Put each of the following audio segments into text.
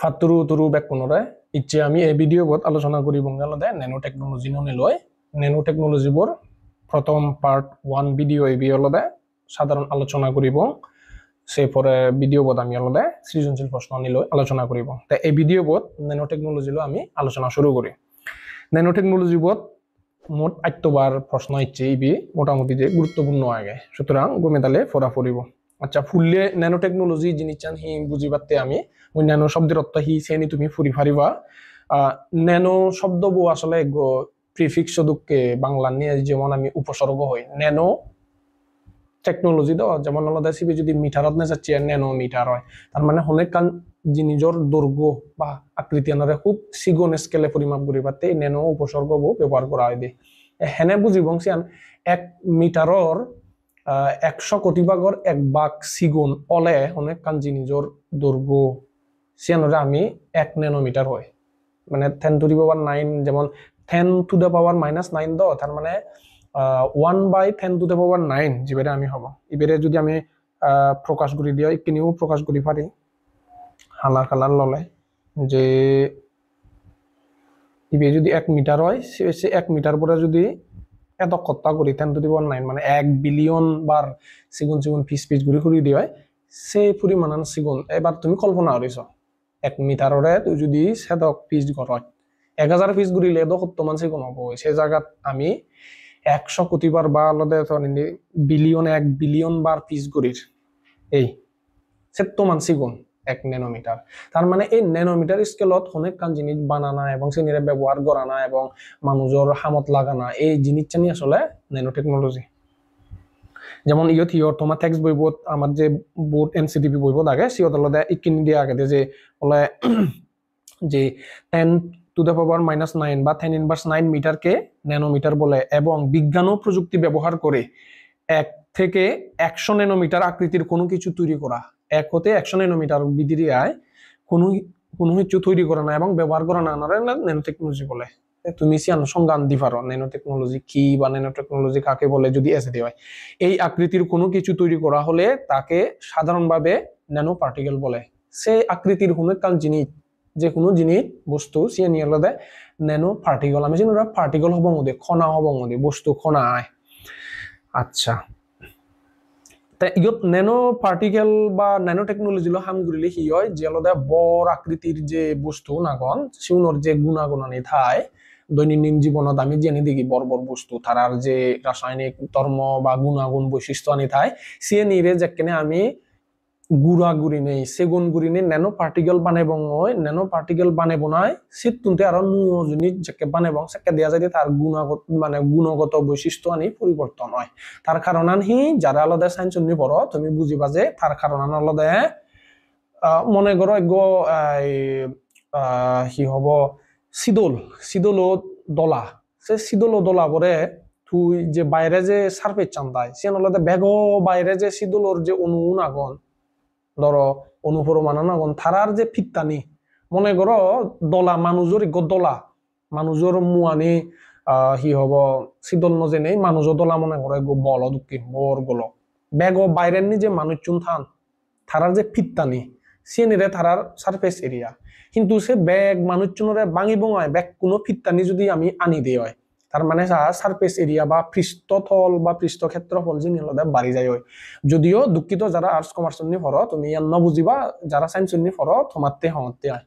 ফাতুরু তুরু বেকুনরে ইচ্ছে আমি এই ভিডিও বত আলোচনা করি বঙ্গালদে ন্যানো টেকনোলজি ননে লয় ন্যানো টেকনোলজি বোর প্রথম পার্ট 1 ভিডিও এই বিয়লদে সাধারণ আলোচনা করিব সেই পরে ভিডিও বত আমি অলদে সৃজনশীল প্রশ্ন নিল আলোচনা করিব তা এই ভিডিও বত ন্যানো টেকনোলজি লো আমি আলোচনা শুরু করি ন্যানো টেকনোলজি বত মোট 8বার প্রশ্ন ইচ্ছে ইবি মোটামুটি যে গুরুত্বপূর্ণ আগে সুতরাং গমেতালে ফরা পড়িব আচ্ছা ফুললে ন্যানো টেকনোলজি জিনিস চান হি বুঝিবাতে আমি ওই ন্যানো শব্দের অর্থ হি সেনি তুমি ফুরি ফারিবা ন্যানো শব্দ বো আসলে প্রিফিক্স দুঃখে বাংলা নিয়ে যেমন আমি উপসর্গ হই ন্যানো টেকনোলজি তো যেমন আলাদা সিবি যদি মিটারত না যাচ্ছে ন্যানো মিটার হয় তার মানে অনেক কান জিনিসর দৈর্ঘ্য বা আকৃতি আনারে খুব সিগন স্কেলে পরিমাপ করিবাতে ন্যানো উপসর্গ বো ব্যবহার করা হয় দিয়ে হেনে বুঝিব এক মিটারর 100 কোটি ভাগর 1 ভাগ সিগুণ অলে অনেক কান জিনিসর দৈর্ঘ্য সিয়ানরে আমি 1 ন্যানোমিটার হয় মানে 10 টু দি পাওয়ার 9 যেমন 10 টু দি পাওয়ার -9 দ তার মানে 1/10 টু দি পাওয়ার 9 যেবারে আমি হব ইবেরে যদি আমি প্রকাশ করি দিও কিনিও প্রকাশ করি পারি হালার কালার ললে যে ইবে যদি 1 মিটার হয় সে 1 মিটার পরে যদি এত কত্তা করি 10 টু দি পাওয়ার 9 মানে 1 বিলিয়ন বার সিগুণ পিস ঘুরি দিয়ে হয় সেই পরিমাণ সিগুণ এবার তুমি কল্পনা করিস 1 মিটাররে তুই যদি সেদক পিস ঘরত 1000 পিস ঘুরিলে দক্ষমান সিগুণ হব সেই জায়গাত আমি 100 কোটি বার বা আলাদা বিলিয়ন 1 বিলিয়ন বার পিস ঘুরির এই সেত্তমান সিগুণ 1 ন্যানোমিটার তার মানে এই ন্যানোমিটার স্কেলত অনেক কান জিনিস বানানা এবং সেনিরে ব্যবহার করানা এবং মানুষের হামত লাগানা এই জিনিসটা নিয়ে আসলে ন্যানো টেকনোলজি যেমন ইয়র তোমার টেক্সট বইব আমার যে বোর্ড এমসিডিপি বইব আগে সিওত আলাদা ইকিনি দিয়ে আগে যে বলে যে 10 টু দি পাওয়ার -9 বা 10 ইনভার্স 9 মিটারকে ন্যানোমিটার বলে এবং বিজ্ঞান ও প্রযুক্তি ব্যবহার করে 1 থেকে 100 ন্যানোমিটার আকৃতির কোনো কিছু তৈরি করা 1 হতে 100 ন্যানোমিটার বিদিরিয়ায় কোনো কিছু তৈরি করা না এবং ব্যবহার করা না ন্যানো টেকনোলজি বলে তুমি সিয়ান সংজ্ঞান দি পারো ন্যানো টেকনোলজি কি বা ন্যানো টেকনোলজি কাকে বলে যদি এসে দেওয়া হয় এই আকৃতির কোনো কিছু তৈরি করা হলে তাকে সাধারণভাবে ন্যানো পার্টিকেল বলে সেই আকৃতির কোনো কান জিনিস যে কোনো জিনিস বস্তু সিয়া নিয়ে আলাদা ন্যানো পার্টিকেল আমি জানি পার্টিকেল হব মধ্যে কণা হব মধ্যে বস্তু কণা আয় আচ্ছা ইয়ত ন্যানো পার্টিকেল বা ন্যানো টেকনোলজি লো হামগুরিলে কি হয় যে আলাদা বড় আকৃতির যে বস্তু নাগন সিউনর যে গুণাগুণানি থায় দৈনন্দিন জীবনত আমি জেনে দেখি বড় বস্তু তারার যে রাসায়নিক ধর্ম বা গুণাগুণ বৈশিষ্ট্য আনি থায় সে নিরে যেখানে আমি গুড়ি নেই সেগুন গুড়ি নেই ন্যানো পার্টিকেল বানাবো ন্যানো পার্টিকেল বানাবো নয় শীত তুনতে আরো নিউ জিনিস যাকে বানাবো সেকে দেওয়া যায় তার গুণগত বৈশিষ্ট্য আনি পরিবর্তন হয় তার কারণ আনহি যারা আলাদা সায়েন্স নি পড়ো তুমি বুঝিবা যে তার কারণ আলাদা মনে করো কি হব শীতল দলা সে শীতল দলা পরে তুই যে বাইরে যে সার্ফেস চান্দায় সে আলাদা বেগ বাইরে যে শীতলর যে অনুন আগন ধরো অনুপরমাণন আগন থারার যে ফিত্তানি মনে করো দলা মানুষের দলা মানুষের মুয়ানি কি হব শীতল নজে নেই মানুষের দলা মনে করে বল দুঃখী বর গল বেগ বাইরের নি যে মানুষ চুন থান থারার যে ফিত্তানি সে নিরে থারার সারফেস এরিয়া কিন্তু সে ব্যাগ মানুষ চুনরে ভাঙি বঙায় ব্যাগ কোনো ফিত্তানি যদি আমি আনি দিয়ে হয় তার মানে সারফেস এরিয়া বা পৃষ্ঠতল বা পৃষ্ঠ ক্ষেত্রফল যিনি আলাদা বাড়ি যায় হয় যদিও দুঃখিত যারা আর্টস কমার্স নি পড়ো তুমি ইয়ার ন বুঝিবা যারা সায়েন্স নি পড়ো থমাতে হমাতে হয়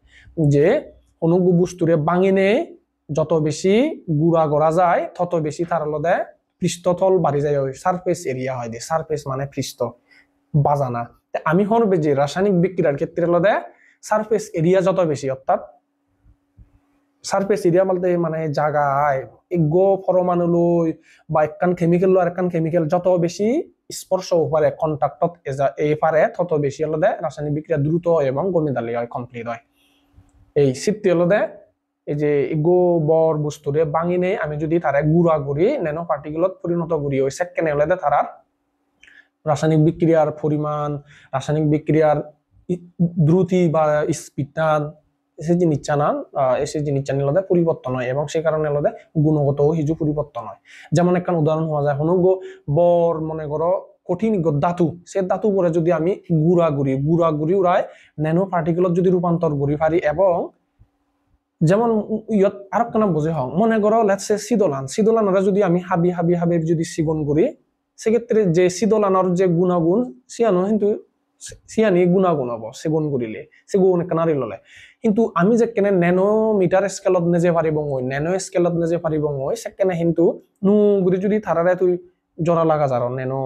যে কোনো বস্তুরে ভাঙিনে যত বেশি গুড়া গড়া যায় তত বেশি তার আলাদা পৃষ্ঠতল বাড়ি যায় হয় সারফেস এরিয়া হয় দিয়ে সারফেস মানে পৃষ্ঠ বাজানা আমি হরবে যে রাসায়নিক বিক্রিয়ার ক্ষেত্রে আলাদা সারফেস এরিয়া যত বেশি অর্থাৎ সারফেস এরিয়া বলতে মানে জায়গায় গো পরমাণু লই বা একখান কেমিক্যাল লো আর একখান কেমিক্যাল যত বেশি স্পর্শ পারে কন্টাক্টত এ পারে তত বেশি আলাদা রাসায়নিক বিক্রিয়া দ্রুত হয় এবং গমিদালি হয় কমপ্লিট হয় এই শীতটি আলাদা এই যে গো বর বস্তুরে ভাঙি নেই আমি যদি তারা গুড়া গুড়ি ন্যানো পার্টিকেলত পরিণত করি ওই সেকেন্ডে আলাদা তারা রাসায়নিক বিক্রিয়ার পরিমাণ রাসায়নিক বিক্রিয়ার দ্রুতি বা স্পিডান এসে জিনিস চানান এসে জিনিস চানি আলাদা পরিবর্তন হয় এবং সে কারণে আলাদা গুণগত হিজু পরিবর্তন হয় যেমন একটা উদাহরণ হওয়া যায় কোনো বর মনে করো কঠিন ধাতু সে ধাতু পরে যদি আমি গুড়াগুড়ি উড়াই ন্যানো পার্টিকেলত যদি রূপান্তর করি পারি এবং যেমন ইয়ত আর কেন বুঝে হং মনে করো লেটসে শীতলানরা যদি আমি হাবি যদি সিগন করি সেক্ষেত্রে যে শীতলানোর যে গুণাগুণ সিয়ানো কিন্তু সিয়ানি গুণাগুণ হব সেগুন করিলে সেগুন কেনারি ললে কিন্তু আমি যে কেনে ন্যানোমিটার স্কেলত নেজে পারিব ন্যানো স্কেলত নেজে পারিব সেকেনে কিন্তু নুগুড়ি যদি থারারে তুই জোড়া লাগা যার ন্যানো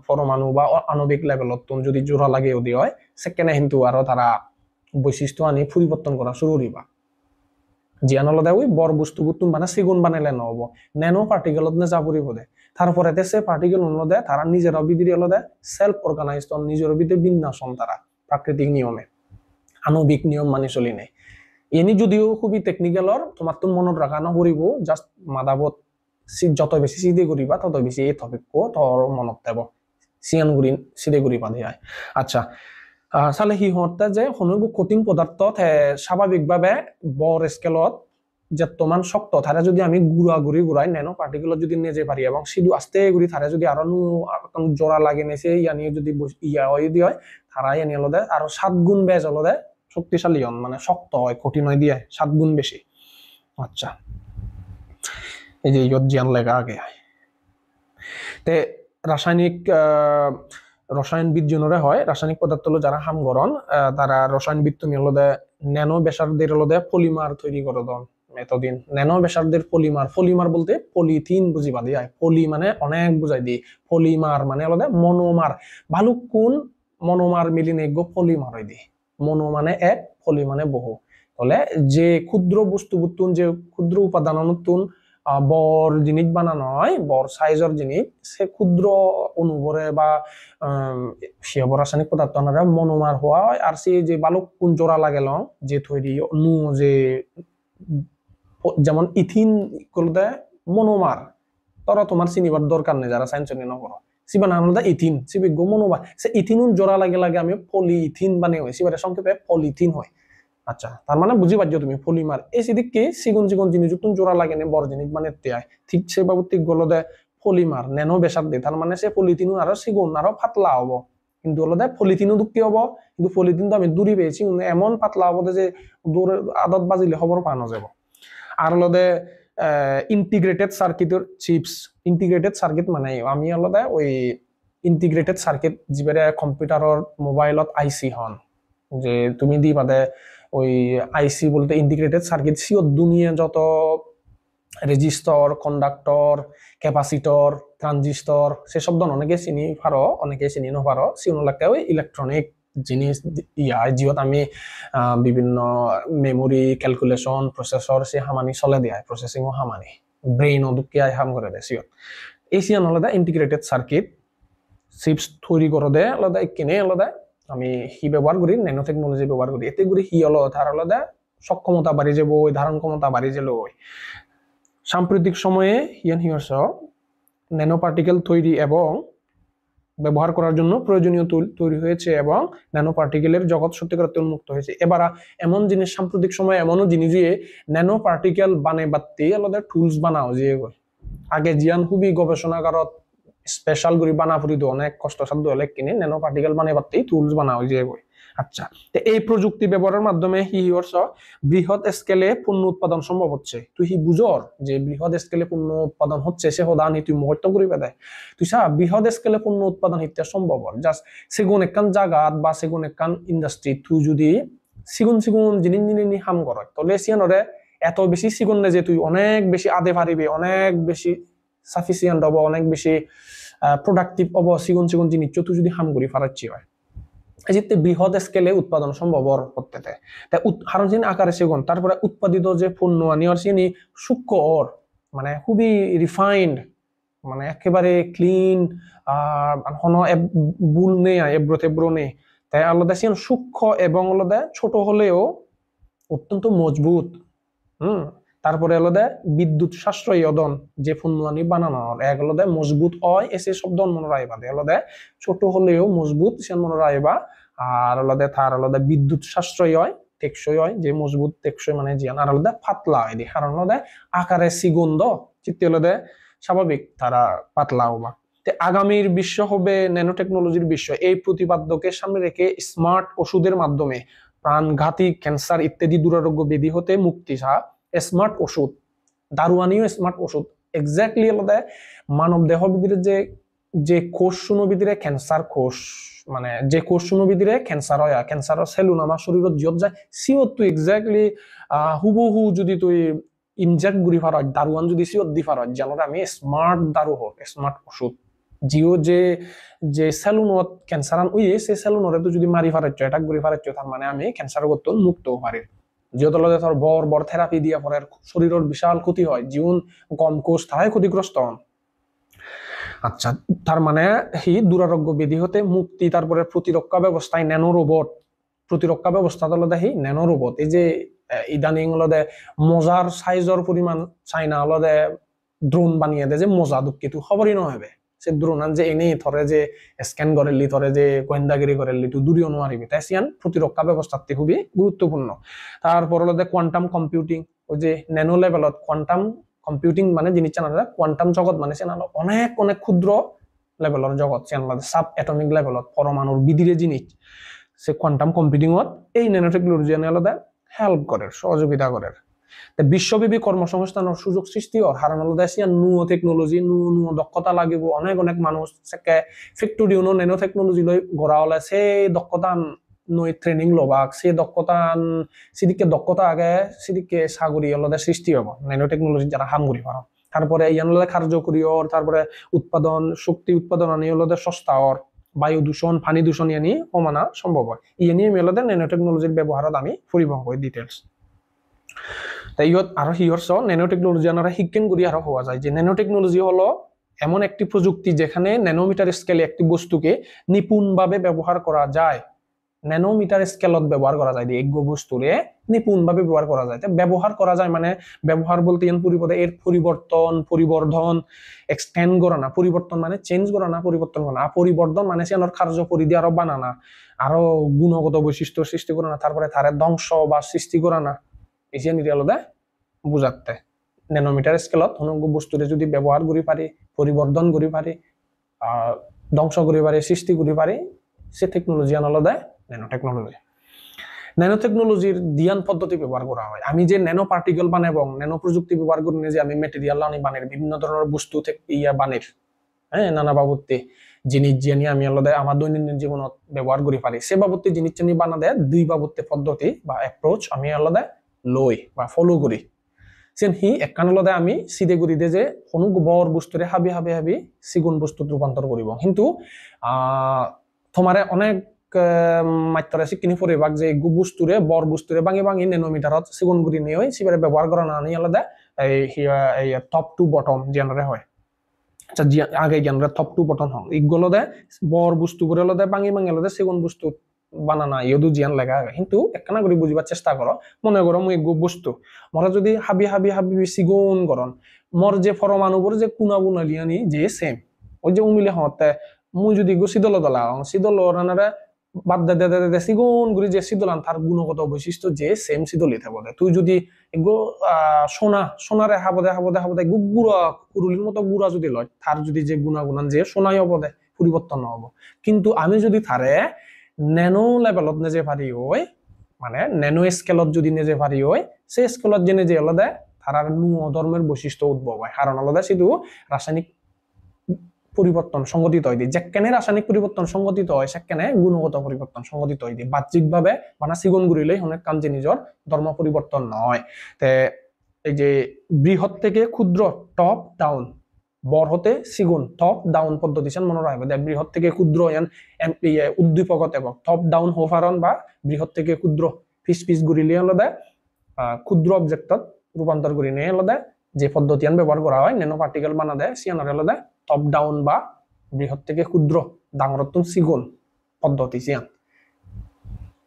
পরমাণু বা আণবিক লেভেলত তুমি যদি জোড়া লাগেও দি হয় সেকেনে কিন্তু আরো তারা বৈশিষ্ট্য আনি পরিবর্তন করা শুরু করিবা জিয়ান হলদে ওই বড় বস্তুবোৰ তুমি মানে সিগুন বানাইলে নহব ন্যানো পার্টিকেলত নে যা পড়িব দে তারপরে সে পার্টিকেল হলদে তারা নিজের বিধি হলদে সেলফ অর্গানাইজড নিজের বিধি বিন্যাসন তারা প্রাকৃতিক নিয়মে আণবিক নিয়ম মানি চলি নেই এনি যদিও খুবই টেকনিক্যালর তোমার তো মনত রাখা নকরিব জাস্ট মাদাবত যত বেশি সিধে করিবা তত বেশি এই টপিক তোর মনত দেব সিয়ান গুড়ি সিধে করিবা দিয়ে আচ্ছা চালে সিহঁতে যে কোনো কঠিন পদার্থ স্বাভাৱিকভাৱে বৰ স্কেলত যেতমান শক্ত তাৰে যদি আমি ঘূৰাই ন্যানো পার্টিকেলত যদি নেজে পারি এবং সিধু আস্তে ঘুরি তারে যদি আরো জোড়া লাগে নেছে ইয়ানি যদি ইয়া হয় দিয়ে হয় তারা ইয়ানি হলদে আরো 7 গুণ বেজ হলদে শক্তিশালী হন মানে শক্ত হয় কঠিন হয় দিয়ে 7 গুণ বেশি আচ্ছা এই যে ইয়ত জিয়ান লেখা আগে তে রসায়নবিদ জনরে হয় রাসায়নিক পদার্থ যারা হামগরণ তারা রসায়নবিদ তুমি হলদে ন্যানো ব্যাসার্ধের হলদে পলিমার তৈরি করে দন এতদিন ন্যানো ব্যাসার্ধের পলিমার বলতে পলিথিন বুঝিবা দিয়ে পলি মানে অনেক বুঝাই দিই পলিমার মানে হলদে মনোমার ভালুকুন মনোমার মিলিনে পলিমার হয় দি মনো মানে এক পলি মানে বহু তাহলে যে ক্ষুদ্র বস্তু যে ক্ষুদ্র উপাদান নতুন বর জিনিস বানানো হয় বর সাইজর জিনিস সে ক্ষুদ্র অনুভরে বা রাসায়নিক পদার্থ মনোমার হওয়া হয় আর সে যে বালক কোন জোড়া লাগেল যে তৈরি নু যে যেমন ইথিন করতে মনোমার তোরা তোমার চিনিবার দরকার নেই যারা সায়েন্স নিয়ে নকর সিবা নাম ইথিন সিবিজ্ঞ মনোমার সে ইথিন জোড়া লাগে আমি পলিথিন বানিয়ে হয় সিবারে সংক্ষেপে পলিথিন হয় আচ্ছা তার মানে বুঝি পারছো তুমি পলিমার এই সিদিককে সিগুন জিনিস তুমি জোড়া লাগে নে বড় জিনিস মানে ঠিক সে বাবুতিক গলদে পলিমার ন্যানো বেসার্ধে তার মানে সে পলিথিন আরো সিগুন আরো পাতলা হবো কিন্তু হলদে পলিথিনও দুঃখী হবো কিন্তু পলিথিন তো আমি দূরি পেয়েছি এমন পাতলা হবো যে দূরে আদত বাজিলে খবর পানো যাব আর হলদে ইন্টিগ্রেটেড সার্কিটের চিপস ইন্টিগ্রেটেড সার্কিট মানে আমি হলদে ওই ইন্টিগ্রেটেড সার্কিট যিবাৰে কম্পিউটাৰৰ মোবাইলত আইসি হন যে তুমি দি বাদে ওই আইসি বলতে ইন্টিগ্রেটেড সার্কিট সিও দুনিয়া যত রেজিস্টর কন্ডাক্টর ক্যাপাসিটর ট্রানজিস্টর সেসব ধন অনেকে চিনি পারো অনেকে চিনি নপারো সিওনলাকে ওই ইলেকট্রনিক জিনিস জিওত আমি বিভিন্ন মেমোরি ক্যালকুলেশন প্রসেসর সে হামানি চলে দিয়ে প্রসেসিং হামানি ব্রেইন দুকিয়াই হাম করে দেয় সিওত এই সিয়ান আলাদা ইন্টিগ্রেটেড সার্কিট চিপস তৈরি করে দেয় আলাদা কিনে আলাদা আমি হি ব্যবহার করি ন্যানো টেকনোলজি ব্যবহার করি এতে করে হি হলো তার আলাদা সক্ষমতা বাড়ি যাব ওই ধারণ ক্ষমতা বাড়ি যাব ওই সাম্প্রতিক সময়ে হিয়র্স ন্যানো পার্টিকেল তৈরি এবং ব্যবহার করার জন্য প্রয়োজনীয় তৈরি হয়েছে এবং ন্যানো পার্টিকেলের জগৎ সত্যিকার উন্মুক্ত হয়েছে এবার এমন জিনিস সাম্প্রতিক সময়ে এমনও জিনিস যে ন্যানো পার্টিকেল বানাইবাতে আলাদা টুলস বানাও যে আগে জিয়ান খুবই গবেষণাগারত স্পেশাল করে বানা ফুরি অনেক কষ্টসাধ্য হলে কিনে ন্যানো পার্টিকেল বানাইবাতেই টুলস বানা হয় যে আচ্ছা তো এই প্রযুক্তি ব্যবহারের মাধ্যমে বৃহৎ স্কেলে পণ্য উৎপাদন সম্ভব হচ্ছে তুই বুঝর যে বৃহৎ স্কেলে পণ্য উৎপাদন হচ্ছে সে হদানি তুই মুহূর্ত করিবে দেয় তুই বৃহৎ স্কেলে পণ্য উৎপাদন হইতে সম্ভব জাস্ট সেগুন একখান জাগাত বা সেগুন একখান ইন্ডাস্ট্রি তুই যদি সিগুন জিনিস হাম কর তাহলে সিয়ানরে এত বেশি সিগুন নে যে তুই অনেক বেশি আদে পারিবে অনেক বেশি সাফিসিয়েন্ট হব অনেক বেশি প্রোডাক্টিভ হব সিগুন জিনিস তুই যদি হাম করি ফারাচ্ছি হয় যেতে বৃহৎ স্কেলে উৎপাদন সম্ভব করতে হারণ আকারে সেগুন তারপরে উৎপাদিত যে পণ্য আনিয়ার চিনি সূক্ষ্ম অর মানে খুবই রিফাইন্ড মানে একেবারে ক্লিন বুল নেই এব্রো নেই তাই আলাদা সিয়ান সূক্ষ্ম এবং আলাদা ছোট হলেও অত্যন্ত মজবুত তারপরে আলাদা বিদ্যুৎ সাশ্রয়ী অদন যে পণ্য আনি বানানো এক আলাদা মজবুত হয় এসে শব্দ মনে রাখবা আলাদা ছোট হলেও মজবুত সে মনে রাখবা আর আলাদা তার আলাদা বিদ্যুৎ সাশ্রয়ী হয় টেকসই হয় যে মজবুত টেকসই মানে জিয়ান আর আলাদা পাতলা হয় কারণ আলাদা আকারে সিগুন্দ চিত্তে আলাদা স্বাভাবিক তারা পাতলা হবা আগামীর বিশ্ব হবে ন্যানো টেকনোলজির বিশ্ব। এই প্রতিপাদ্যকে সামনে রেখে স্মার্ট ওষুধের মাধ্যমে প্রাণঘাতী ক্যান্সার ইত্যাদি দুরারোগ্য ব্যাধি হতে মুক্তি ছাড়া স্মার্ট ওষুধ, দারুয়ানিও স্মার্ট ওষুধ এক্স্যাক্টলি আলাদা মানব দেহ ভিতরে যে কোষ শূন্য ভিতরে ক্যান্সার কোষ মানে যে কোষ শূন্য ভিতরে ক্যান্সার হয় ক্যান্সারের সেলুন আমার শরীরত জিয়ত যায় সিও তুই এক্স্যাক্টলি হুবহু যদি তুই ইনজেক্ট গুড়ি ফার দারুয়ান যদি সিও দি ফার জানো আমি স্মার্ট দারু হোক স্মার্ট ওষুধ জিও যে সেলুনত ক্যান্সার উইয়ে সেই সেলুনরে তো যদি মারি ফারাচ্ছ এটা গুড়ি ফারাচ্ছ তার মানে আমি ক্যান্সার করতে মুক্ত পারি। যেহেতু তোর বর বর থেরাপি দিয়া পরে শরীরের বিশাল ক্ষতি হয়, জীবন কম কোষ তারাই ক্ষতিগ্রস্ত হন। আচ্ছা, তার মানে হি দুরারোগ্য ব্যাধি হতে মুক্তি, তারপরে প্রতিরক্ষা ব্যবস্থায় ন্যানো রোবট, প্রতিরক্ষা ব্যবস্থা হলো হি ন্যানো রোবট। এই যে ইদানিং হলো মজার সাইজর পরিমাণ চাইনা হলো ড্রোন বানিয়ে দেয় যে মজা দুঃখিত খবরই নহবে সে ড্রোন যে এনে ধরে যে স্ক্যান করেলি ধরে যে গোয়েন্দাগিরি করেলি তুই দূরিও নোৱাৰিবি তাই সিয়ান প্রতিরক্ষা ব্যবস্থাতে খুবই গুরুত্বপূর্ণ। তারপর হলো কোয়ান্টাম কম্পিউটিং, ওই যে ন্যানো লেভেলত কোয়ান্টাম কম্পিউটিং মানে জিনিস জানা কোয়ান্টাম জগৎ মানে চেনালো অনেক অনেক ক্ষুদ্র লেভেলের জগৎ চেনালো সাব এটমিক লেভেলত পরমাণুর বিধিরে জিনিস সে কোয়ান্টাম কম্পিউটিংত এই ন্যানো টেকনোলজি আলাদা হেল্প করে সহযোগিতা করে। বিশ্বব্যাপী কর্মসংস্থানের সুযোগ সৃষ্টি হয় হারান আলাদা নুয়ো টেকনোলজি নুয়ো দক্ষতা লাগিব অনেক অনেক মানুষ ফ্যাক্টরি ন্যানো টেকনোলজি লৈ গড়া হলে সেই দক্ষতা নই ট্রেনিং লবাক সেই দক্ষতা সিদিকে দক্ষতা আগে সিদিকে সাগরি আলাদা সৃষ্টি হব ন্যানো টেকনোলজি যারা হাম করি পারো। তারপরে ইয়ান কার্যকরীর তারপরে উৎপাদন শক্তি উৎপাদন আনি আলাদা সস্তা হর, বায়ু দূষণ পানি দূষণ ইয়ানি কমানা সম্ভব হয়। ইয়ে নিয়ে মেলাতে ন্যানো টেকনোলজির ব্যবহারত আমি ফুরিব হয় ডিটেলস। তাই ইয়ত আরো হিয়র ন্যানো টেকনোলজি আনারা শিক্ষণ করি আরো হওয়া যায় যে ন্যানো টেকনোলজি হলো এমন একটি প্রযুক্তি যেখানে ন্যানোমিটার স্কেলে একটি বস্তুকে নিপুণভাবে ব্যবহার করা যায়। ন্যানোমিটার স্কেলত ব্যবহার করা যায় এক বস্তুরে নিপুণভাবে ব্যবহার করা যায়। ব্যবহার করা যায় মানে ব্যবহার বলতে পরিবর্তে এর পরিবর্ধন এক্সটেন্ড করা না, পরিবর্তন মানে চেঞ্জ করা না, পরিবর্তন করা না, পরিবর্ধন মানে সে কার্যপরিধি আরো বানানা, আরো গুণগত বৈশিষ্ট্য সৃষ্টি করা না, তারপরে তার ধ্বংস বা সৃষ্টি করা না, এসিয়া নিতে আলাদা বুঝাতে ন্যানোমিটার স্কেলত কোনো বস্তুরে যদি ব্যবহার করি পারি, পরিবর্ধন করি পারি, ধ্বংস করি পারি, সৃষ্টি করি পারি, সে টেকনোলজি আলাদা ন্যানো টেকনোলজি। ন্যানো টেকনোলজির ধ্যান পদ্ধতি ব্যবহার করা হয়। আমি যে ন্যানো পার্টিকেল বানাই এবং ন্যানো প্রযুক্তি ব্যবহার করি যে আমি মেটেরিয়াল আনি বানের বিভিন্ন ধরনের বস্তু থেকে ইয়া বানের নানা বাবদে জিনিস জানি আমি আলাদা আমার দৈনন্দিন জীবনত ব্যবহার করি পারি সে বাবদে জিনিস জানি বানা দেয় দুই বাবদে পদ্ধতি বা অ্যাপ্রোচ আমি আলাদা লই বা ফলো করি। সেন হি একখান আলাদা আমি সিধে করি দে যে কোনো বর বস্তুরে হাবি হাবি হাবি সিগুণ বস্তুত রূপান্তর করিব। কিন্তু তোমারে অনেক মাত্রা শিক্ষিনী পরিভাগ যে বস্তুরে বর বস্তুরে ভাঙি ভাঙি ন্যানোমিটারত সিগুণ গুড়ি নিয়ে হয় সিবারে ব্যবহার করা না আনি আলাদা এই টপ টু বটম জেনারে হয়। আচ্ছা আগে জেনারে টপ টু বটম হল ইগুলো দে বর বস্তু করে আলাদা ভাঙি ভাঙি আলাদা সিগুণ বস্তু বানানা ইয়দু জিয়ান লেখা হয়। কিন্তু একখানা করে বুঝবার চেষ্টা করো, মনে করো মই বস্তু মরা যদি হাবি হাবি হাবি সিগুণ করন মর যে পরমাণুর যে কুনা বুনা লিয়ানি যে সেম ওই যে উমিলে হতে মুই যদি শীতল দলা শীতল রানারা বাদ দে দে দে সিগুণ গুড়ি যে শীতলান তার গুণগত বৈশিষ্ট্য যে সেম শীতলই থাকবে। তুই যদি সোনারে হাবদে হাবদে হাবদে গুড়া কুরুলির মতো গুড়া যদি লয় তার যদি যে গুণাগুণান যে সোনাই হবদে পরিবর্তন হবো। কিন্তু আমি যদি তারে ন্যানো লেভেলত নেজে পারি হয় মানে ন্যানো স্কেলত যদি নেজে পারি হয় সেই স্কেলত যে নেজে আলাদা তার নুয় ধর্মের বৈশিষ্ট্য উদ্ভব হয়। কারণ আলাদা শুধু রাসায়নিক পরিবর্তন সংগঠিত হয় যেখানে রাসায়নিক পরিবর্তন সংগঠিত হয় সেখানে গুণগত পরিবর্তন সংগঠিত হয় বাহ্যিক ভাবে মানে সিগুণ গুড়িলে অনেক কাম যে নিজের ধর্ম পরিবর্তন নয়। তে এই যে বৃহৎ থেকে ক্ষুদ্র টপ ডাউন বর হতে সিগুণ টপ ডাউন পদ্ধতি মনে রাখবে বৃহৎ থেকে ক্ষুদ্র উদ্দীপকত এবং টপ ডাউন হোফারন বা বৃহৎ থেকে ক্ষুদ্র পিস পিস গুড়িলে আলাদা ক্ষুদ্র অবজেক্টত রূপান্তর করি নিয়ে আলাদা যে পদ্ধতি ব্যবহার করা হয় ন্যানো পার্টিকেল বানা দেয় সিয়ানোর আলাদা টপ ডাউন বা বৃহৎ থেকে ক্ষুদ্র ডাঙরত্তম সিগুণ পদ্ধতি সিয়ান।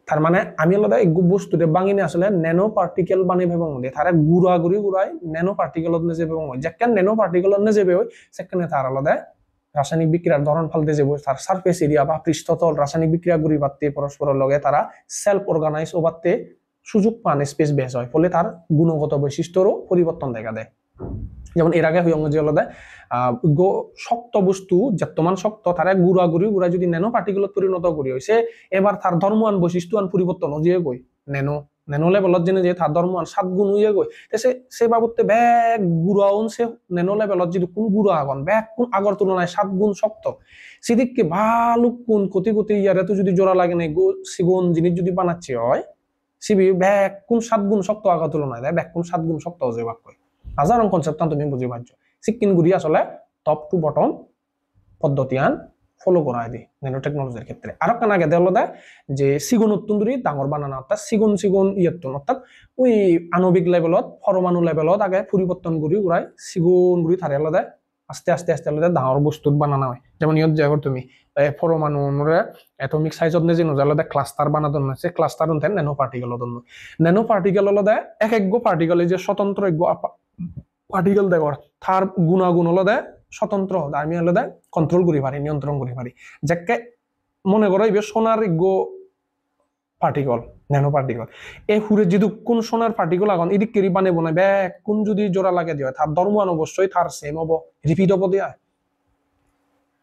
তার মানে আমি আলাদা এক বস্তুতে বাঙিনে আসলে ন্যানো পার্টিকেল বানিয়ে ভেবে মধ্যে তারা গুড়া গুড়াই ন্যানো পার্টিকেলত নেজে ভেবে যেখানে ন্যানো পার্টিকেলত নেজে হয় সেখানে তার আলাদা রাসায়নিক বিক্রিয়ার ধরন ফালতে যাব তার সারফেস এরিয়া বা পৃষ্ঠতল রাসায়নিক বিক্রিয়া গুড়ি বাড়তে পরস্পরের লগে তারা সেলফ অর্গানাইজ ও বাড়তে সুযোগ পান স্পেস বেস হয় ফলে তার গুণগত বৈশিষ্ট্যরও পরিবর্তন দেখা দেয়। যেমন এর আগে হইং যে হলো শক্ত বস্তু যেতমান শক্ত তারা গুড়া যদি ন্যানো পার্টিকেলত পরিণত করি হয়েছে এবার তার ধর্মান বৈশিষ্ট্য আন পরিবর্তন হয়ে গই ন্যানো ন্যানো লেভেলত যেনে যে তার ধর্মান 7 গুণ হয়ে গই সে বাবদতে ব্যাগ গুড়াউন সে ন্যানো লেভেলত যদি কোন গুড়া আগন ব্যাগ কোন আগর তুলনায় 7 গুণ শক্ত সেদিককে ভালো কোন কোটি ইয়ারে তো যদি জোড়া লাগে না সিগুন জিনিস যদি বানাচ্ছে হয় সিবি ব্যাগ কোন 7 গুণ শক্ত আগর তুলনায় দেয় ব্যাগ কোন 7 গুণ শক্ত যে বাক্য হাজারং কনসেপ্ট তুমি বুঝি পারছো সিকিন গুড়ি আসলে টপ টু বটম পদ্ধতি আন ফলো করা দি ন্যানো টেকনোলজির ক্ষেত্রে আর কান আগে দেওয়া দেয় যে সিগুন উত্তন্দুরি ডাঙর বানানো অর্থাৎ সিগুন ইয়ত্তন অর্থাৎ ওই আণবিক লেভেলত পরমাণু লেভেলত আগে পরিবর্তন করি উড়াই সিগুন গুড়ি থারে আলাদা আস্তে আলাদা ডাঙর বস্তু বানানো হয় যেমন ইয়ত জায়গা তুমি পরমাণু এটমিক সাইজত নে যে আলাদা ক্লাস্টার বানানো হয়েছে cluster nano particle nano particle আলাদা এক পার্টিকেলে যে স্বতন্ত্র পার্টিকেল দেখর তার গুণাগুণ আলাদা স্বতন্ত্র আমি আলাদা কন্ট্রোল করি পারি নিয়ন্ত্রণ করি পারি যাকে মনে করো এবার সোনার পার্টিকল ন্যানো পার্টিকল এই হুরে যদি কোন সোনার পার্টিকল আগুন এদিক কেরি বানাবো না ব্যাগ কোন যদি জোড়া লাগে দিয়ে তার ধর্মান অবশ্যই তার সেম হবো রিপিট হবো দিয়া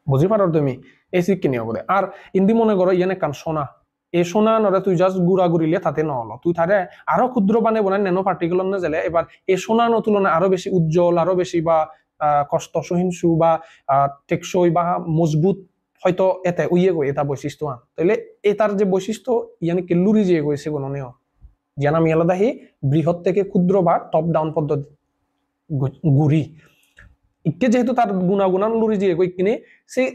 বুঝি পারো তুমি এই সিক কিনে হবো আর ইন্দি মনে করো ইয়ানে কান সোনা এই সোনা নরে তুই জাস্ট গুড়া গুড়িলে তাতে নহলো তুই তারে আরো ক্ষুদ্র বানাবো না ন্যানো পার্টিকল না জেলে এবার এই সোনা তুলনায় আরো বেশি উজ্জ্বল আরো বেশি বা কষ্ট সহিংসু বা টেকসই বা মজবুত হয়তো এতে উইয়ে গই এটা বৈশিষ্ট্য আন তাহলে এটার যে বৈশিষ্ট্য ইয়ানি কেলুরি যে গেছে গণনীয় যেন আমি আলাদা হি বৃহৎ থেকে ক্ষুদ্র বা টপ ডাউন পদ্ধতি গুড়ি ইকে যেহেতু তার গুণাগুণান লুরি যে গই কিনে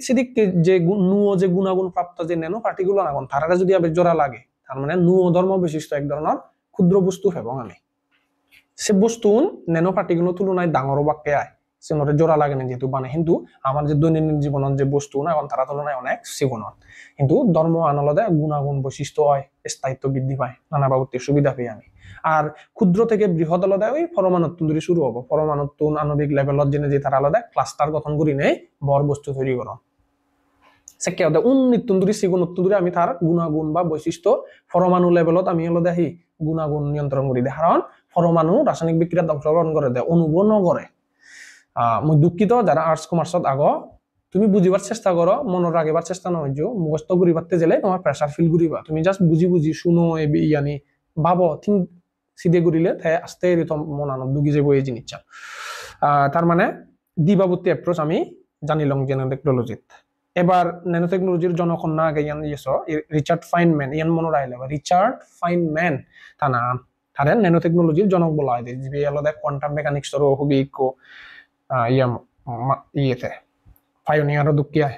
সেদিক যে নুয় যে গুণাগুণ প্রাপ্ত যে ন্যানো পার্টিকুলার আগুন তারা যদি আবার জোড়া লাগে তার মানে নুয় ধর্ম বিশিষ্ট এক ধরনের ক্ষুদ্র বস্তু এবং আমি সে বস্তু ন্যানো পার্টিকুলার তুলনায় ডাঙর বাক্যে আয় সেনরে জোড়া লাগে না যেহেতু মানে কিন্তু আমার যে দৈনন্দিন জীবনের যে বস্তু না এখন তারা তুলনায় অনেক সিগুণ কিন্তু ধর্ম আনালদে গুণাগুণ বৈশিষ্ট্য হয় স্থায়িত্ব বৃদ্ধি পায় নানা বাবুতির সুবিধা পেয়ে আমি আর ক্ষুদ্র থেকে বৃহৎ আলাদা ওই পরমাণুত্বন ধরে শুরু হবো পরমাণুত্বন আণবিক লেভেলত জেনে যে তারা আলাদা ক্লাস্টার গঠন করি নেই বর বস্তু তৈরি করো সে কে উন্নিত্যন ধরে সিগুণ উত্তন ধরে আমি তার গুণাগুণ বা বৈশিষ্ট্য পরমাণু লেভেলত আমি আলাদা হি গুণাগুণ নিয়ন্ত্রণ করি দেয় কারণ পরমাণু রাসায়নিক বিক্রিয়া অংশগ্রহণ করে দেয় অনুভব নকরে মই দুঃখিত যারা আর্টস কমার্সত আগো তুমি বুঝিবার চেষ্টা করো মনে রাখিবার চেষ্টা নয় মুখস্থ করিবারতে গেলে তোমার প্রেসার ফিল করিবা তুমি জাস্ট বুঝি শুনো ইয়ানি ভাবো থিঙ্ক সিধে করিলে আস্তে মন আনন্দ দুগি যাবো এই জিনিসটা তার মানে দিবাবতী অ্যাপ্রোচ আমি জানিলাম ন্যানো টেকনোলজিত এবার ন্যানো টেকনোলজির জনকন্যা আগে ইয়ান রিচার্ড ফাইনম্যান ইয়ান মনে রাখলে রিচার্ড ফাইনম্যান তা না তারে ন্যানো টেকনোলজির জনক বলা হয় যে আলাদা কোয়ান্টাম মেকানিক্সের খুবই ইয়েতে পাইওনিয়ার দুঃখিয়া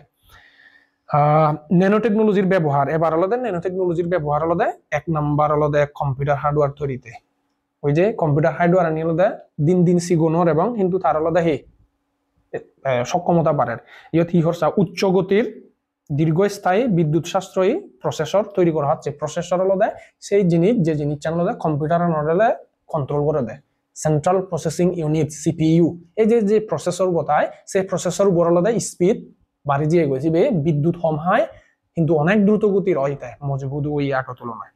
ন্যানো টেকনোলজির ব্যবহার এবার আলাদা ন্যানো টেকনোলজির ব্যবহার আলাদা এক নাম্বার আলাদা কম্পিউটার হার্ডওয়্যার তৈরিতে ওই যে কম্পিউটার হার্ডওয়্যার আনি আলাদা দিন সিগুণর এবং কিন্তু তার আলাদা সক্ষমতা বাড়ে ইয়ত হি হরসা উচ্চ গতির দীর্ঘস্থায়ী বিদ্যুৎ সাশ্রয়ী প্রসেসর তৈরি করা হচ্ছে প্রসেসর আলাদা সেই জিনিস যে জিনিস আলাদা কম্পিউটার আলাদা কন্ট্রোল করে দেয় সেন্ট্রাল প্রসেসিং ইউনিট সিপিইউ এই যে প্রসেসর বতায় সেই প্রসেসর বড় আলাদা স্পিড বাড়ি দিয়ে গেছে বিদ্যুৎ কম হয় কিন্তু অনেক দ্রুত গতির হয় মজবুত ওই আটো তুলনায়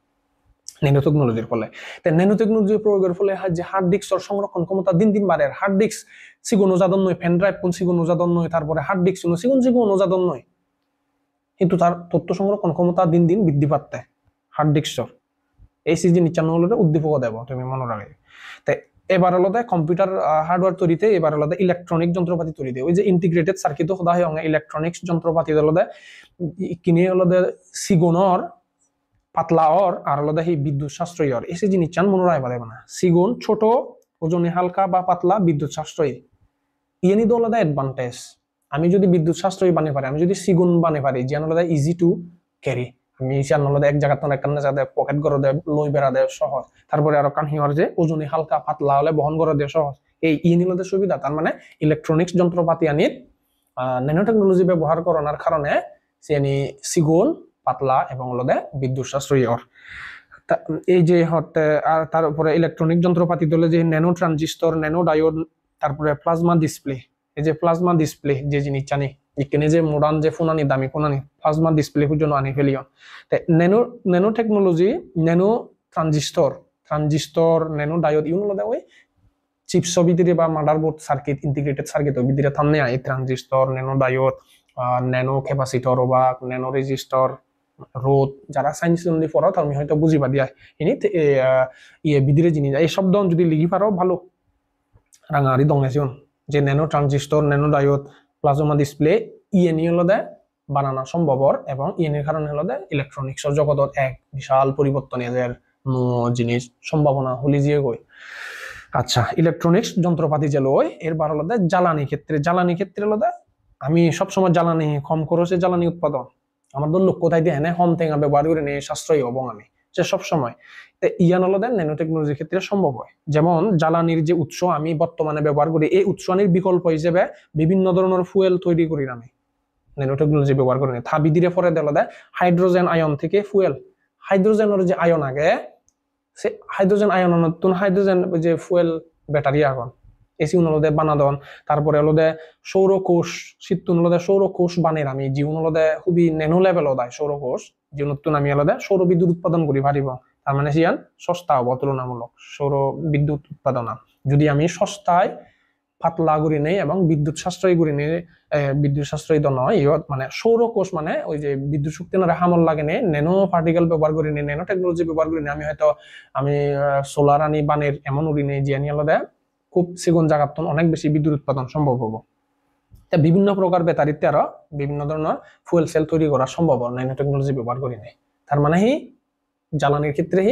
ন্যানো টেকনোলজির ফলে ন্যানো টেকনোলজির প্রয়োগের ফলে যে হার্ড ডিস্কর সংরক্ষণ ক্ষমতা দিন বাড়ে হার্ড ডিস্ক সিগুন উজাদন নয় পেন ড্রাইভ কোন সিগুন উজাদন নয় তারপরে হার্ড ডিস্ক সিগুন উজাদন নয় কিন্তু তার তথ্য সংরক্ষণ ক্ষমতা দিন বৃদ্ধি পাচ্ছে হার্ড ডিস্কর এই সিজি নিচান্ন হলে উদ্দীপক দেব তুমি মনে রাখবে তাই এবার আলাদা কম্পিউটার হার্ডওয়্যার তৈরিতে এবার আলাদা ইলেকট্রনিক যন্ত্রপাতি তৈরিতে ওই যে ইন্টিগ্রেটেড সার্কিট সদা হয় ইলেকট্রনিক্স যন্ত্রপাতি আলাদা কিনে আলাদা সিগুনর পাতলা আর আলাদা হি বিদ্যুৎ সাশ্রয়ী এসে জিনিস চান মনে রাখবা দেবে না সিগুন ছোট ওজনে হালকা বা পাতলা বিদ্যুৎ সাশ্রয়ী ইয়েনি তো আলাদা অ্যাডভান্টেজ আমি যদি বিদ্যুৎ সাশ্রয়ী বানিয়ে পারি আমি যদি সিগুন বানিয়ে পারি যে আলাদা ইজি টু ক্যারি আমি আলাদা এক জায়গা থেকে কান্না যা দেয় পকেট করে দেয় লই বেড়া দেয় সহজ তারপরে আরো কানহিওর যে ওজনে হালকা পাতলা হলে বহন করে দেয় সহজ এই ইয়েনিলদের সুবিধা তার মানে ইলেকট্রনিক্স যন্ত্রপাতি আনি ন্যানো টেকনোলজি ব্যবহার করার কারণে সে সিগুন পাতলা এবং আলাদা বিদ্যুৎ সাশ্রয়ী এই যে আর তার উপরে ইলেকট্রনিক যন্ত্রপাতি দলে যে ন্যানো ট্রানজিস্টর ন্যানো ডায়োড তারপরে প্লাজমা ডিসপ্লে এই যে প্লাজমা ডিসপ্লে যে জিনিস জানি এখানে যে মডার্ন যে ফোনানি দামি ফোনানি প্লাজমা ডিসপ্লে জন্য আনি ফেলিও nano technology nano transistor nano diode ইউন আলাদা ওই চিপস ভিতরে বা মাদারবোর্ড সার্কিট ইন্টিগ্রেটেড সার্কিট ভিতরে থামনে আই transistor nano diode nano capacitor বা ন্যানো রেজিস্টর রোধ যারা সায়েন্স যদি পড়ো তুমি হয়তো বুঝিবা দিয়া ইনি ইয়ে ভিতরে জিনিস এই শব্দ যদি লিখি পারো ভালো রাঙারি দংনেছিউন যে nano transistor nano diode plasma display ইয়ে নিয়ে হলো দেয় বানানো সম্ভবর এবং ইয়েনের কারণে হলো দেয় ইলেকট্রনিক্স জগতের এক বিশাল পরিবর্তন এদের জিনিস সম্ভাবনা হলি যে গই আচ্ছা ইলেকট্রনিক্স যন্ত্রপাতি যে লয় এর বার হলো দেয় জ্বালানি ক্ষেত্রে হলো দেয় আমি সবসময় জ্বালানি কম খরচে জ্বালানি উৎপাদন আমাদের লক্ষ্য তাই দিয়ে হম তেঙ্গা ব্যবহার করে নিয়ে সাশ্রয়ী হবো আমি যে সবসময় ইয়ান হলো দেন ন্যানো টেকনোলজির ক্ষেত্রে সম্ভব হয় যেমন জ্বালানির যে উৎস আমি বর্তমানে ব্যবহার করি এই উৎসনির বিকল্প হিসেবে বিভিন্ন ধরনের ফুয়েল তৈরি করি আমি ন্যানো টেকনোলজি ব্যবহার করি থাবি দিয়ে পরে দেওয়া দেয় হাইড্রোজেন আয়ন থেকে ফুয়েল হাইড্রোজেনের যে আয়ন আগে সে হাইড্রোজেন আয়ন নতুন হাইড্রোজেন যে ফুয়েল ব্যাটারি এখন এসি উনলদে বানাদন তারপরে হলদে সৌরকোষ শীতুন হলদে সৌরকোষ বানের আমি জীবন হলদে খুবই ন্যানো লেভেল দেয় সৌরকোষ যে নতুন আমি হলদে সৌর বিদ্যুৎ উৎপাদন করি পারিব তার মানে সিয়ান সস্তা হব তুলনামূলক সৌর বিদ্যুৎ উৎপাদন যদি আমি সস্তায় পাতলা করি নেই এবং বিদ্যুৎ সাশ্রয়ী করি নেই বিদ্যুৎ সাশ্রয়ী তো নয় মানে সৌরকোষ মানে ওই যে বিদ্যুৎ শক্তি না হামল লাগে নেই ন্যানো পার্টিকেল ব্যবহার করি নেই ন্যানো টেকনোলজি ব্যবহার করি নেই আমি সোলার আনি বানের এমন উড়ি নেই যে আনি হলদে খুব সেগুন জায়গাত অনেক বেশি বিদ্যুৎ উৎপাদন সম্ভব হবো বিভিন্ন প্রকার ব্যাটারিতে আরো বিভিন্ন ধরনের ফুয়েল সেল তৈরি করা সম্ভব ন্যানো টেকনোলজি ব্যবহার করি নেই তার মানে জ্বালানির ক্ষেত্রে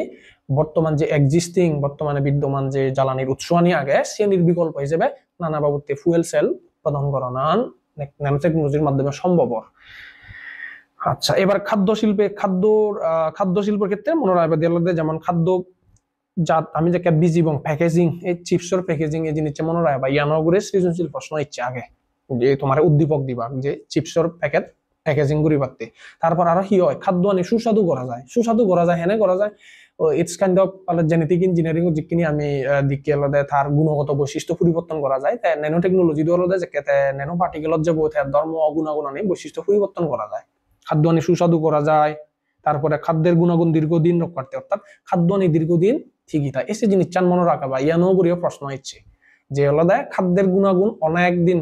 বর্তমানে বিদ্যমান যে জ্বালানির উৎস আনি আগে শ্রেণীর বিকল্প হিসেবে নানা বাবদে ফুয়েল সেল উৎপাদন করা ন্যানো টেকনোলজির মাধ্যমে সম্ভব আচ্ছা এবার খাদ্য শিল্পের ক্ষেত্রে মনে রাখবে যেমন খাদ্য জাত আমি যে বীজ এবং প্যাকেজিং এই চিপসের প্যাকেজিং এই জিনিসটা মনে রাখবা ইয়ানগুরে সৃজনশীল প্রশ্ন ইচ্ছে আগে যে তোমার উদ্দীপক দিবা যে চিপসের প্যাকেজিং করি পারতে তারপর আরো কি হয় খাদ্য আনি সুস্বাদু করা যায় হেনে করা যায় it's kind of genetic engineering যিখিনি আমি দিকে আলাদা তার গুণগত বৈশিষ্ট্য পরিবর্তন করা যায় তাই ন্যানো টেকনোলজি আলাদা যে ন্যানো পার্টিকেলত যে ধর্ম অগুণাগুণ আনি বৈশিষ্ট্য পরিবর্তন করা যায় খাদ্য আনি সুস্বাদু করা যায় তারপরে খাদ্যের গুণাগুণ দীর্ঘদিন রক্ষার্থে অর্থাৎ খাদ্য আনি দীর্ঘদিন ঠিকই তা এসে জিনিস চান মনে রাখা বা ইয়ানো করিও প্রশ্ন হচ্ছে যে আলাদা খাদ্যের গুণাগুণ অনেক দিন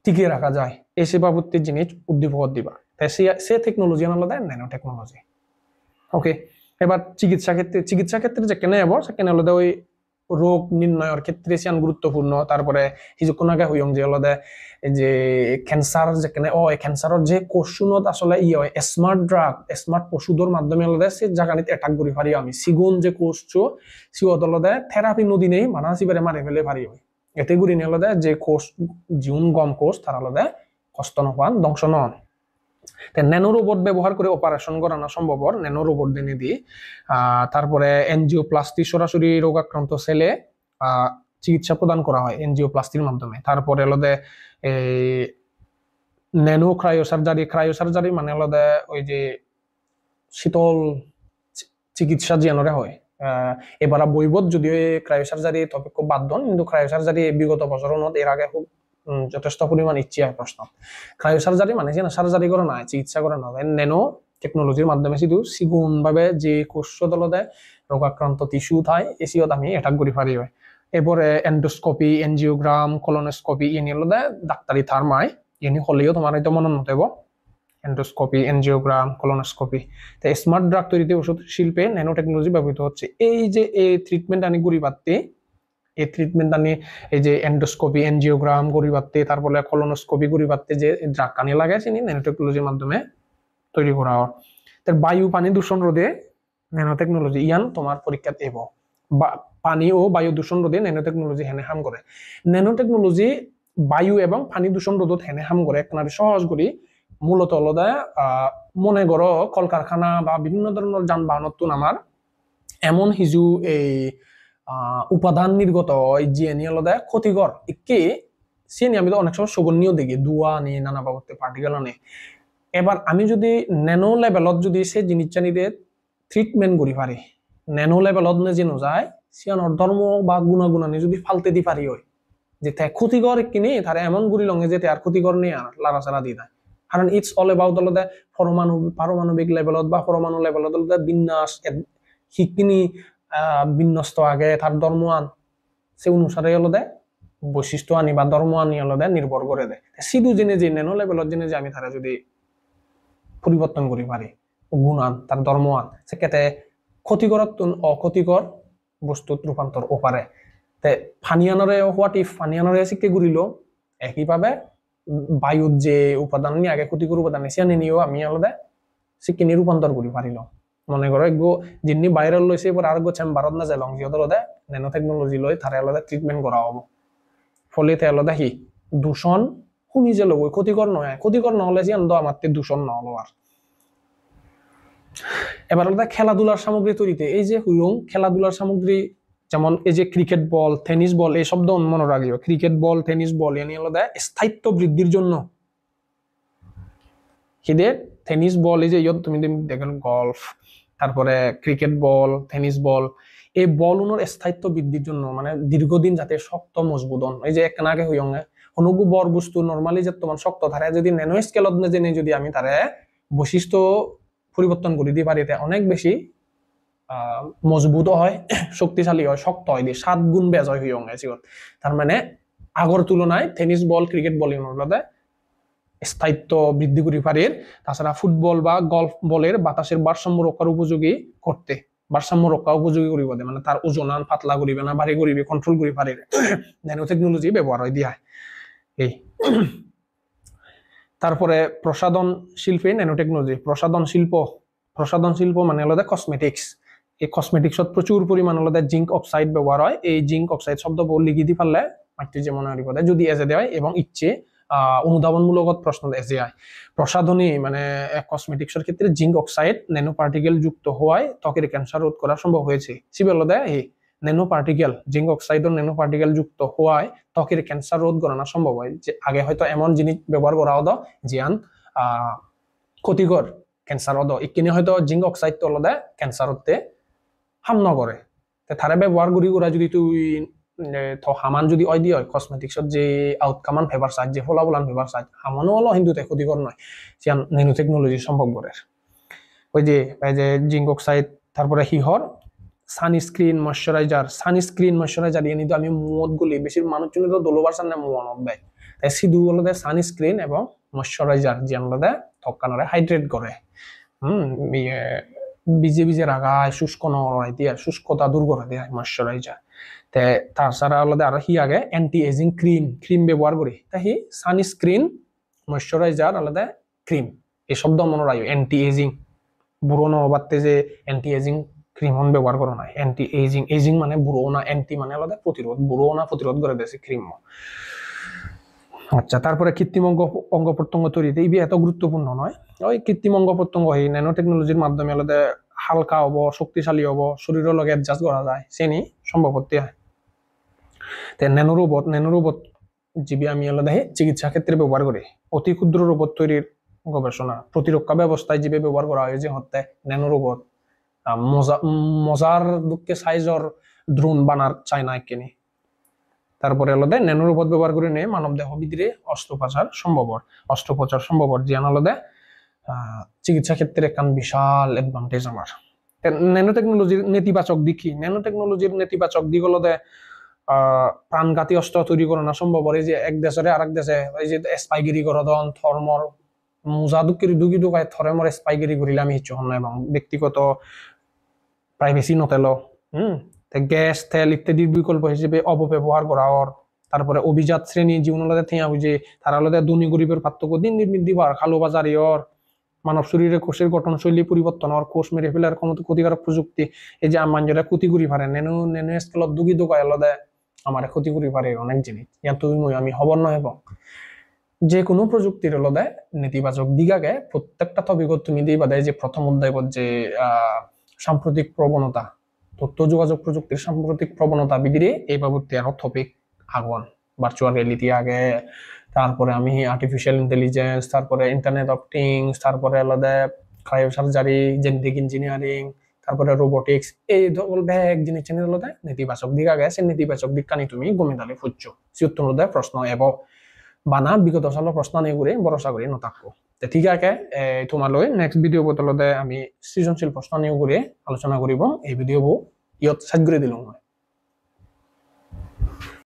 টিকিয়ে রাখা যায় এসে বাবতের জিনিস উদ্দীপক দিবা তাই সে টেকনোলজি আলাদা ন্যানো টেকনোলজি ওকে এবার চিকিৎসা ক্ষেত্রে যে কেনে হবো সেখানে আলাদা ওই রোগ নির্ণয়ের ক্ষেত্রে সিয়ান গুরুত্বপূর্ণ তারপরে কিছুক্ষণ আগে হইয়ং যে আলাদা যে ক্যান্সার যেখানে ক্যান্সারের যে কোষুনত আসলে হয় স্মার্ট ওষুধের মাধ্যমে আলাদা সে জায়গানিতে অ্যাটাক করি পারি আমি সিগুন যে কোষটো সিওত আলাদা থেরাপি নদী নেই মানাসি বেড়ে মারে ফেলে পারি হয় এতে গুড়ি নিয়ে আলাদা যে কোষ জীবন গম কোষ তার আলাদা কষ্ট নপান ধ্বংস নন ন্যানো রোবট ব্যবহার করে অপারেশন করানো সম্ভব ন্যানো রোবট দিনে দিয়ে তারপরে এনজিওপ্লাস্টি সরাসরি রোগাক্রান্ত সেলে চিকিৎসা প্রদান করা হয় এনজিওপ্লাস্টির মাধ্যমে তারপরে আলাদা ন্যানো ক্রায়োসার্জারি মানে আলাদা ওই যে শীতল চিকিৎসা জিয়ানরে হয় এবার বৈবত যদিও ক্রায়োসার্জারি তবে খুব বাধ্যন কিন্তু ক্রায়োসার্জারি বিগত বছর এর আগে খুব যথেষ্ট পরিমাণ ইচ্ছে হয় প্রশ্ন ক্রায়োসার্জারি মানে সার্জারি করা না চিকিৎসা করা না ন্যানো টেকনোলজির মাধ্যমে শুধু সিগুন ভাবে যে কোষ দলতে রোগাক্রান্ত টিস্যু থাই এসিওত আমি অ্যাটাক করি পারি হয় এরপরে এন্ডোস্কোপি এনজিওগ্রাম কলোনোস্কোপি ইনি হলো ডাক্তারি থার্মায় ইনি হলেও তোমার হয়তো মনে নতেব এন্ডোস্কোপি এনজিওগ্রাম কলোনোস্কোপি তাই স্মার্ট ড্রাগ তৈরিতে ওষুধ শিল্পে ন্যানো টেকনোলজি ব্যবহৃত হচ্ছে এই যে এই ট্রিটমেন্ট আনি করি পারতে এই ট্রিটমেন্ট আনি এই যে এন্ডোস্কোপি এনজিওগ্রাম করি পারতে তারপরে কলোনোস্কোপি করি পারতে যে ড্রাগ কানি লাগাইছে নি ন্যানো টেকনোলজির মাধ্যমে তৈরি করা হয় তার বায়ু পানি দূষণ রোধে ন্যানো টেকনোলজি ইয়ান তোমার পরীক্ষাত এব বা পানি ও বায়ু দূষণ রোধে ন্যানো টেকনোলজি হেনে হাম করে ন্যানো টেকনোলজি বায়ু এবং পানি দূষণ রোধত হেনে হাম করে এক সহজ করি মূলত আলাদা মনে করো কলকারখানা বা বিভিন্ন ধরনের যানবাহনত আমার এমন হিজু এই উপাদান নির্গত জিএনই আলাদা ক্ষতিকর কি সিএনই আমি তো অনেক সময় শোভনীয় দেখি ধোঁয়া নিয়ে নানা বাবদে পার্টিকেল আনে এবার আমি যদি ন্যানো লেভেলত যদি সে জিনিসটা নিতে ট্রিটমেন্ট করি পারি ন্যানো লেভেলত নে যে যায় সিয়ানোর ধর্ম বা গুণাগুণানি যদি ফালতে দি পারি হয় যে তাই ক্ষতিকর কিনে তারা এমন গুড়ি লঙে যে আর ক্ষতিকর নেই আর লাড়াচাড়া দিয়ে দেয় কারণ ইটস অল এবাউট আলাদা পারমাণবিক লেভেলত বা পরমাণু লেভেলত বিন্যাস শিখিনি বিন্যস্ত আগে তার ধর্ম আন সে অনুসারে হলো দে বৈশিষ্ট্য আনি বা ধর্ম আনি হলো দে নির্ভর করে দেয় সিধু জেনে যে নেনো লেভেলত জেনে যে আমি তারা যদি পরিবর্তন করি পারি গুণ আন তার ধর্ম আন সে কেতে ক্ষতিকর অক্ষতিকর বস্তুত রূপান্তর ও পারে তে ফানিয়ানরে হোয়াট ইফ ফানিয়ানরে শিখতে ঘুরিল একইভাবে বায়ুর যে উপাদান নিয়ে আগে ক্ষতিকর উপাদান এসে নিয়েও আমি আলাদা শিক্ষিনী রূপান্তর করি পারিল মনে করো একগো যিনি ভাইরাল লইছে এবার আর গো চেম্বারত না যায় সিহঁতৰ আলাদা নেনো টেকনোলজি লৈ তারে আলাদা ট্রিটমেন্ট করা হবো ফলে তে আলাদা কি দূষণ শুনি যে লব ক্ষতিকর নয় ক্ষতিকর নহলে যে আনন্দ আমার দূষণ নহলো আর এবার আলাদা খেলাধুলার সামগ্রী তৈরিতে এই যে হুইং খেলাধুলার সামগ্রী যেমন এই যে ক্রিকেট বল টেনিস বল এই শব্দ মনে রাখিও ক্রিকেট বল টেনিস বল এনে আলাদা স্থায়িত্ব বৃদ্ধির জন্য হিদের টেনিস বল এই যে তুমি দেখেন গলফ তারপরে ক্রিকেট বল টেনিস বল এই বলগুলোর স্থায়িত্ব বৃদ্ধির জন্য মানে দীর্ঘদিন যাতে শক্ত মজবুত হন এই যে একনাকে হইয়ঙ্গে অনুগু বর বস্তু নরমালি যে তোমার শক্ত ধারে যদি ন্যানো স্কেলত না জেনে যদি আমি তারে বৈশিষ্ট্য পরিবর্তন করে দিতে পারি অনেক বেশি মজবুত হয় শক্তিশালী হয় শক্ত হয় দিয়ে 7 গুণ বেজ হয় হইয়ঙ্গে জিগত তার মানে আগর তুলনায় টেনিস বল ক্রিকেট বল এগুলোতে স্থায়িত্ব বৃদ্ধি করে পারে তাছাড়া ফুটবল বা গলফ বলের বাতাসের ভারসাম্য রক্ষার উপযোগী করতে ভারসাম্য রক্ষা উপযোগী করিব দে মানে তার ওজন আন পাতলা করিবে না ভারী করিবে কন্ট্রোল করি পারে ন্যানো টেকনোলজি ব্যবহার হয় দিয়া এই তারপরে প্রসাধন শিল্পে ন্যানো টেকনোলজি প্রসাধন শিল্প মানে হলো কসমেটিক্স এই কসমেটিক্সত প্রচুর পরিমাণ হলো জিঙ্ক অক্সাইড ব্যবহার হয় এই জিঙ্ক অক্সাইড শব্দ লিখি দি পারলে মাটি যে মনে হইব যদি এজে দেয় এবং ইচ্ছে অনুধাবনমূলক প্রশ্ন এসে যায় প্রসাধনী মানে কসমেটিক্সের ক্ষেত্রে জিঙ্ক অক্সাইড ন্যানো পার্টিকেল যুক্ত হওয়ায় ত্বকের ক্যান্সার রোধ করা সম্ভব হয়েছে সিবেল দেয় এই ন্যানো পার্টিকেল জিঙ্ক অক্সাইড ও ন্যানো পার্টিকেল যুক্ত হওয়ায় ত্বকের ক্যান্সার রোধ করানো সম্ভব হয় যে আগে হয়তো এমন জিনিস ব্যবহার করা হতো জিয়ান ক্ষতিকর ক্যান্সার হতো এখানে হয়তো জিঙ্ক অক্সাইড তো আলাদা ক্যান্সার হতে হাম নকরে তারে ব্যবহার করি করা যদি তুই হামান যদি অয় দিয়ে হয় কসমেটিক্সত যে আউটকামান ফেভার সাইজ যে ফলাফলান ফেভার সাইজ হামানো হলো হিন্দুতে ক্ষতিকর নয় সিয়ান ন্যানো টেকনোলজি সম্ভব করে ওই যে জিঙ্ক অক্সাইড তারপরে হিহর সানস্ক্রিন ময়শ্চারাইজার এনে তো আমি মুহত গুলি বেশি মানুষ জন্য তো দোলোবার সামনে মনত দেয় তাই সিধু হলো সানস্ক্রিন এবং ময়শ্চারাইজার যে আমরা ত্বকানরে হাইড্রেট করে বিজে রাখায় শুষ্ক নয় দিয়ে শুষ্কতা দূর করে দেয় ময়শ্চারাইজার তাছাড়া আলাদা আর হি আগে অ্যান্টি এজিং ক্রিম ব্যবহার করি তাই হি সানস্ক্রিন ময়শ্চারাইজার আলাদা ক্রিম এই শব্দ মনে রাখি অ্যান্টি এজিং বুড়ো নবাতে যে অ্যান্টি এজিং ক্রিম ব্যবহার করা হয় অ্যান্টি এজিং মানে বুড়ো না অ্যান্টি মানে আলাদা প্রতিরোধ বুড়ো না প্রতিরোধ করে দিয়েছে ক্রিম আচ্ছা তারপরে কৃত্রিম অঙ্গ প্রত্যঙ্গ তৈরিতে এই এত গুরুত্বপূর্ণ নয় ওই কৃত্রিম অঙ্গ প্রত্যঙ্গ এই ন্যানো টেকনোলজির মাধ্যমে আলাদা হালকা হব শক্তিশালী হব শরীরের লগে অ্যাডজাস্ট করা যায় সেনি সম্ভব হতে হয় ন্যানো রোবট জীবী আমি আলাদা চিকিৎসা ক্ষেত্রে ব্যবহার করি অতি ক্ষুদ্র রোবট তৈরির গবেষণা প্রতিরক্ষা ব্যবস্থায় জীবে ব্যবহার করা হয় যে হতে ন্যানো রোবট মজার দুঃখে সাইজর ড্রোন বানার চায় না কেনি তারপরে আলাদা ন্যানো রোবট ব্যবহার করে নিয়ে মানব দেহ ভিতরে অস্ত্রোপচার সম্ভব যে আলাদা চিকিৎসা ক্ষেত্রে একখান বিশাল অ্যাডভান্টেজ আমার ন্যানো টেকনোলজির নেতিবাচক দিক কি ন্যানো টেকনোলজির নেতিবাচক দিক হলো প্রাণঘাতী অস্ত্র তৈরি করানো সম্ভব হয় যে এক দেশের আরেক দেশে এই যে স্পাইগিরি করদন থর্মর মোজা দুঃখী দোকায় থরেমর স্পাইগিরি করিলে আমি হিচ্ছু হন এবং ব্যক্তিগত প্রাইভেসি নতেল গ্যাস তেল ইত্যাদির বিকল্প হিসেবে অপব্যবহার করা তারপরে অভিজাত শ্রেণী জীবন আলাদা থেয়া বুঝে তারা আলাদা ধনী গরিবের পার্থক্য দিন বৃদ্ধি পাওয়ার খালো বাজারি মানব শরীরের কোষের গঠনশৈলী পরিবর্তন কোষ মেরে ফেলার ক্ষতিকারক প্রযুক্তি এই যে আমার যেটা ক্ষতি করি পারে ন্যানো স্কেলত দুঃখী দোকায় আলাদা আমার ক্ষতি করি পারে অনেক জিনিস তুমি আমি হবর নয় এবং যে কোনো প্রযুক্তির আলাদা নেতিবাচক দিক আগে প্রত্যেকটা টপিকত তুমি দিবা দেয় যে প্রথম অধ্যায়ত যে সাম্প্রতিক প্রবণতা তথ্য যোগাযোগ প্রযুক্তির সাম্প্রতিক প্রবণতা বিধিরে এই বাবদে আরো টপিক আগন ভার্চুয়াল রিয়েলিটি আগে তারপরে আমি আর্টিফিশিয়াল ইন্টেলিজেন্স তারপরে ইন্টারনেট অফ থিংস তারপরে আলাদা ক্রায়োসার্জারি জেনেটিক ইঞ্জিনিয়ারিং তারপরে রোবোটিক্স এই ব্যাগ জিনিস আলাদা নেতিবাচক দিক আগে সে নেতিবাচক দিক কানি তুমি গমিদালে ফুটছো সিউত্তর প্রশ্ন এব বানা বিগত সালের প্রশ্ন নিয়ে ঘুরে ভরসা করি নথাকো ঠিক আছে তোমালৈ নেক্সট ভিডিও বদলতে আমি সৃজনশীল প্রশ্ন নিয়ে ঘুরে আলোচনা করিব এই ভিডিও ইয়ত সাইড করে দিলাম